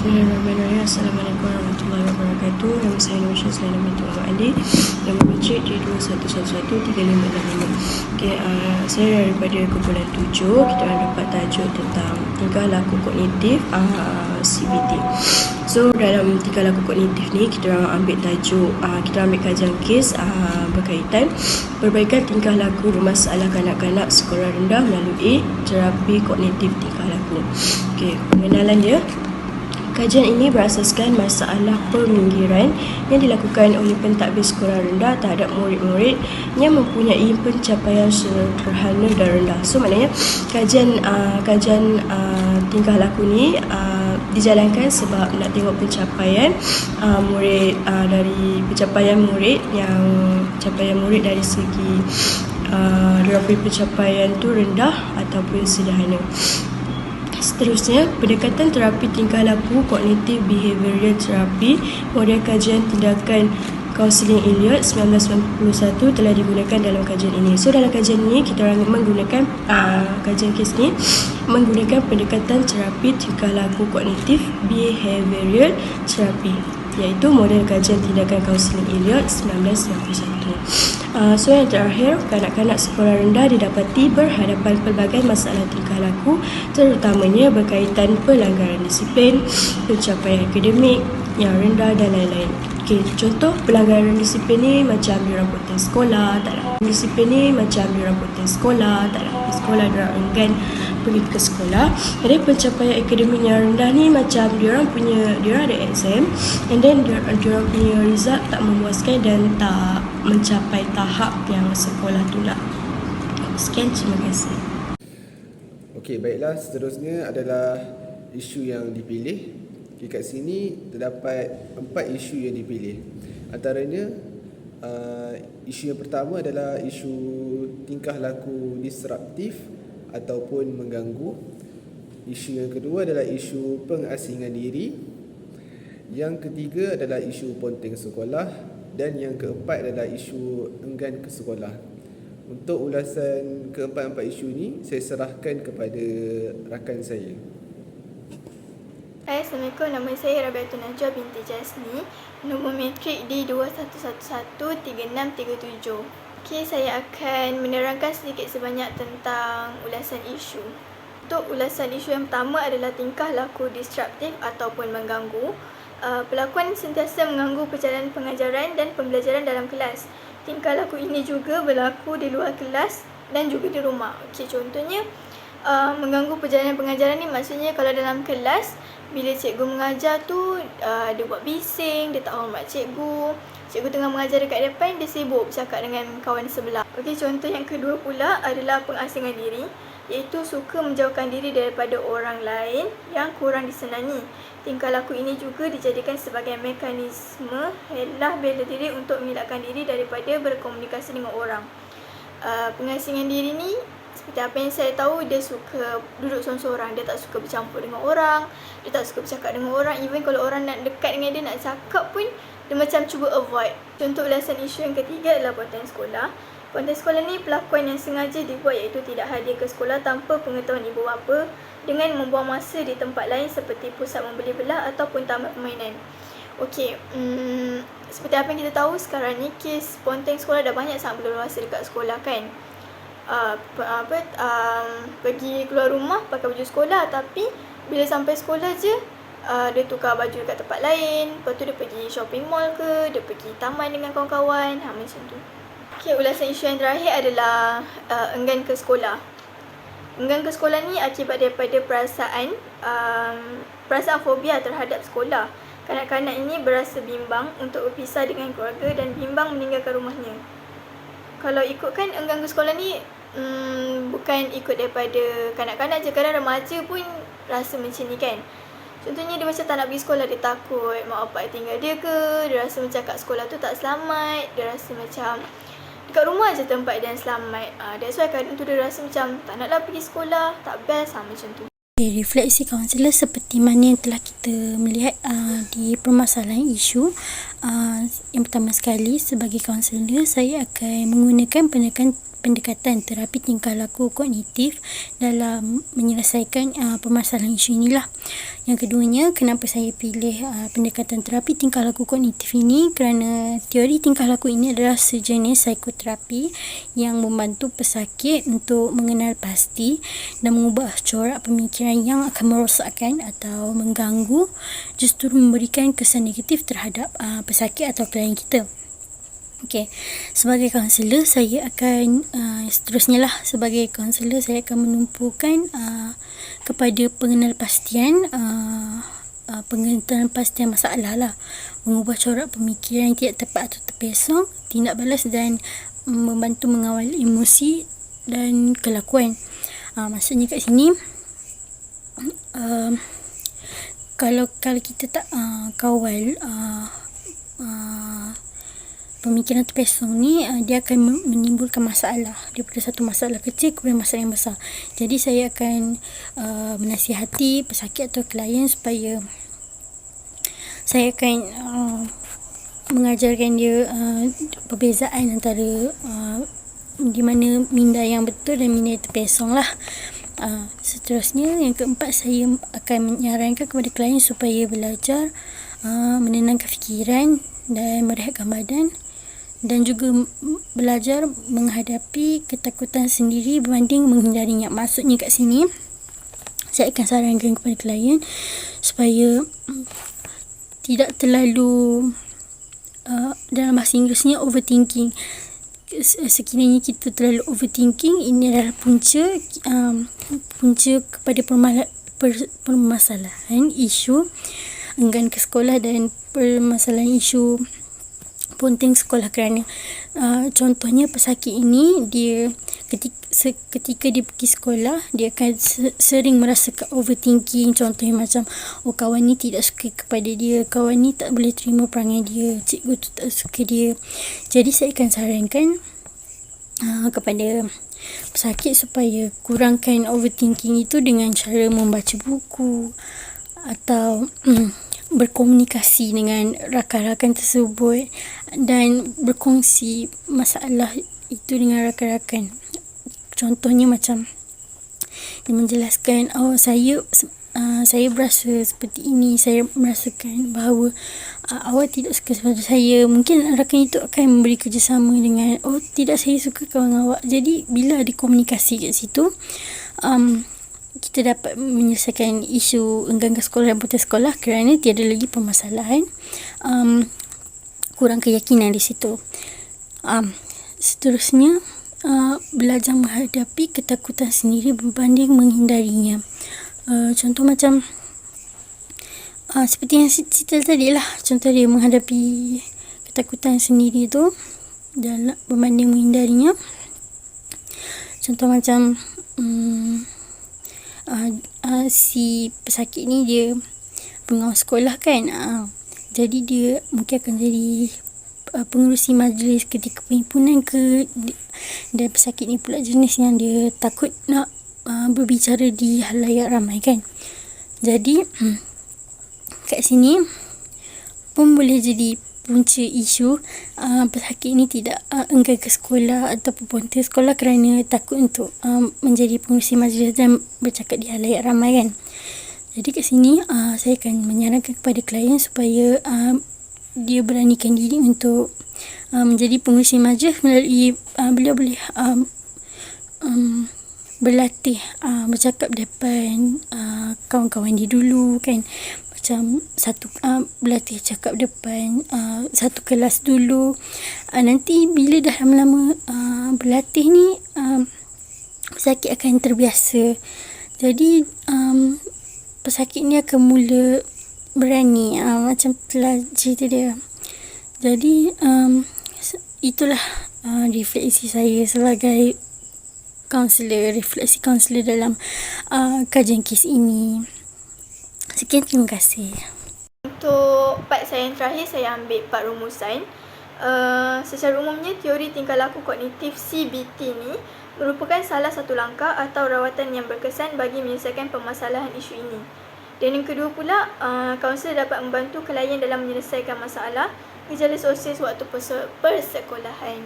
Bismillahirrahmanirrahim. Assalamualaikum warahmatullahi wabarakatuh. Nama saya Nur Syazlina binti Muhammad Ali. Nombor rujuk D21113565. Okay, saya daripada kumpulan 7. Kita orang dapat tajuk tentang tingkah laku kognitif CBT. So dalam tingkah laku kognitif ni kita orang ambil tajuk, kita ambil kajian kes berkaitan perbaikan tingkah laku bermasalah kanak-kanak sekolah rendah melalui terapi kognitif tingkah laku. Okay, pengenalan dia. Kajian ini berasaskan masalah peminggiran yang dilakukan oleh pentadbir sekolah rendah terhadap murid-murid yang mempunyai pencapaian sederhana dan rendah. So maknanya kajian tingkah laku ni dijalankan sebab nak tengok pencapaian murid, dari pencapaian murid dari segi dari pencapaian tu rendah ataupun sederhana. Seterusnya, pendekatan terapi tingkah laku kognitif behavioral therapy model kajian tindakan kaunseling Elliot 1991 telah digunakan dalam kajian ini. So dalam kajian ini kita orang menggunakan kajian kes ni menggunakan pendekatan terapi tingkah laku kognitif behavioral therapy, iaitu model kajian tindakan kaunseling Elliot 1991. So yang terakhir, kanak-kanak sekolah rendah didapati berhadapan pelbagai masalah tingkah laku, terutamanya berkaitan pelanggaran disiplin, pencapaian akademik yang rendah dan lain-lain. Okey, contoh pelanggaran disiplin ni macam diorang protes sekolah, tak nak disiplin ni macam diorang protes sekolah, tak nak pergi sekolah, diorang enggan pergi ke sekolah. Jadi pencapaian akademik yang rendah ni macam diorang ada exam and then diorang punya result tak memuaskan dan tak mencapai tahap yang sekolah tu nak. Sekian, terima kasih. Okey, baiklah, seterusnya adalah isu yang dipilih. Okay, kat sini terdapat 4 isu yang dipilih. Antaranya isu yang pertama adalah isu tingkah laku disruptif ataupun mengganggu. Isu yang kedua adalah isu pengasingan diri. Yang ketiga adalah isu ponteng sekolah. Dan yang keempat adalah isu enggan ke sekolah. Untuk ulasan keempat-empat isu ni, saya serahkan kepada rakan saya. Hai, Assalamualaikum. Nama saya Rabiatul Najwa binti Jasni. Nombor matrik D21113637. Okey, saya akan menerangkan sedikit sebanyak tentang ulasan isu. Untuk ulasan isu yang pertama adalah tingkah laku disruptif ataupun mengganggu. Pelakuan sentiasa mengganggu perjalanan pengajaran dan pembelajaran dalam kelas. Tingkah laku ini juga berlaku di luar kelas dan juga di rumah. Okey, contohnya mengganggu perjalanan pengajaran ni maksudnya kalau dalam kelas bila cikgu mengajar tu dia buat bising, dia tak hormat cikgu. Cikgu tengah mengajar dekat depan, dia sibuk bercakap dengan kawan sebelah. Okey, contoh yang kedua pula adalah pengasingan diri, iaitu suka menjauhkan diri daripada orang lain yang kurang disenangi. Tingkah laku ini juga dijadikan sebagai mekanisme helah bela diri untuk mengelakkan diri daripada berkomunikasi dengan orang. Pengasingan diri ni seperti apa yang saya tahu, dia suka duduk sorang-sorang. Dia tak suka bercampur dengan orang, dia tak suka bercakap dengan orang. Even kalau orang nak dekat dengan dia, nak cakap pun, dia macam cuba avoid. Contoh ulasan isu yang ketiga adalah ponteng sekolah. Ponteng sekolah ni pelakuan yang sengaja dibuat, iaitu tidak hadir ke sekolah tanpa pengetahuan ibu bapa dengan membuang masa di tempat lain seperti pusat membeli belah ataupun taman permainan. Okey, seperti apa yang kita tahu sekarang ni, kes ponteng sekolah dah banyak sangat berleluasa dekat sekolah kan. Pergi keluar rumah pakai baju sekolah, tapi bila sampai sekolah je dia tukar baju dekat tempat lain. Lepas tu dia pergi shopping mall ke, dia pergi taman dengan kawan-kawan, macam tu. Okay, ulasan isu yang terakhir adalah enggan ke sekolah. Enggan ke sekolah ni akibat daripada perasaan fobia terhadap sekolah. Kanak-kanak ini berasa bimbang untuk berpisah dengan keluarga dan bimbang meninggalkan rumahnya. Kalau ikutkan enggan ke sekolah ni bukan ikut daripada kanak-kanak je, kadang remaja pun rasa macam ni kan. Contohnya dia macam tak nak pergi sekolah, dia takut mak bapak tinggal dia ke, dia rasa macam kat sekolah tu tak selamat, dia rasa macam dekat rumah je tempat dia selamat. That's why kadang tu dia rasa macam tak naklah pergi sekolah, tak best macam tu. Refleksi kaunselor seperti mana yang telah kita melihat di permasalahan isu. Yang pertama sekali, sebagai kaunselor saya akan menggunakan pendekatan terapi tingkah laku kognitif dalam menyelesaikan permasalahan isu inilah. Yang keduanya, kenapa saya pilih pendekatan terapi tingkah laku kognitif ini? Kerana teori tingkah laku ini adalah sejenis psikoterapi yang membantu pesakit untuk mengenal pasti dan mengubah corak pemikiran yang akan merosakkan atau mengganggu, justru memberikan kesan negatif terhadap pesakit atau klien kita. Okey, sebagai kaunselor saya akan seterusnya lah, sebagai kaunselor saya akan menumpukan kepada pengenalpastian masalah lah, mengubah corak pemikiran yang tidak tepat atau terpesong, tindak balas dan membantu mengawal emosi dan kelakuan. Maksudnya kat sini kalau kita tak kawal pemikiran terpesong ni, dia akan menimbulkan masalah, daripada satu masalah kecil kepada masalah yang besar. Jadi saya akan menasihati pesakit atau klien supaya saya akan mengajarkan dia perbezaan antara di mana minda yang betul dan minda yang terpesong lah. Seterusnya, yang keempat, saya akan menyarankan kepada klien supaya belajar menenangkan fikiran dan merehatkan badan, dan juga belajar menghadapi ketakutan sendiri berbanding menghindarinya. Maksudnya kat sini, saya akan sarankan kepada klien supaya tidak terlalu dalam bahasa Inggerisnya overthinking. Sekiranya kita terlalu overthinking, ini adalah punca kepada permasalahan isu enggan ke sekolah dan permasalahan isu ponting sekolah. Kerana contohnya pesakit ini, dia ketika dia pergi sekolah, dia akan sering merasakan overthinking. Contohnya macam, kawan ni tidak suka kepada dia, kawan ni tak boleh terima perangai dia, cikgu tu tak suka dia. Jadi saya akan sarankan kepada pesakit supaya kurangkan overthinking itu dengan cara membaca buku atau berkomunikasi dengan rakan-rakan tersebut dan berkongsi masalah itu dengan rakan-rakan. Contohnya macam dia menjelaskan, saya berasa seperti ini, saya merasakan bahawa awak tidak suka kepada saya. Mungkin rakan itu akan memberi kerjasama dengan, tidak, saya suka kawan awak. Jadi bila ada komunikasi kat situ, kita dapat menyelesaikan isu enggan ke sekolah dan putus sekolah kerana tiada lagi permasalahan kurang keyakinan di situ. Seterusnya, belajar menghadapi ketakutan sendiri berbanding menghindarinya. Contoh macam seperti yang cerita tadi lah, contoh dia menghadapi ketakutan sendiri tu dalam berbanding menghindarinya. Contoh macam si pesakit ni dia pengawas sekolah kan, jadi dia mungkin akan jadi pengerusi majlis ketika perhimpunan ke, dan pesakit ni pula jenis yang dia takut nak berbicara di halayak ramai kan. Jadi kat sini pun boleh jadi punca isu pesakit ni tidak enggan ke sekolah ataupun ponting sekolah kerana takut untuk menjadi pengerusi majlis dan bercakap di halayak ramai kan. Jadi kat sini saya akan menyarankan kepada klien supaya dia beranikan diri untuk menjadi pengerusi majlis melalui beliau boleh berlatih bercakap depan kawan-kawan dia dulu kan. Macam berlatih cakap depan satu kelas dulu. Nanti bila dah lama-lama berlatih ni, pesakit akan terbiasa. Jadi pesakit ni akan mula berani, macam telah cerita dia. Jadi itulah refleksi saya sebagai kaunselor, refleksi kaunselor dalam kajian kes ini. Sekian, terima kasih. Untuk part saya yang terakhir, saya ambil part rumusan. Secara umumnya, teori tingkah laku kognitif CBT ni merupakan salah satu langkah atau rawatan yang berkesan bagi menyelesaikan permasalahan isu ini. Dan yang kedua pula, kaunselor dapat membantu klien dalam menyelesaikan masalah gejala sosial sewaktu persekolahan.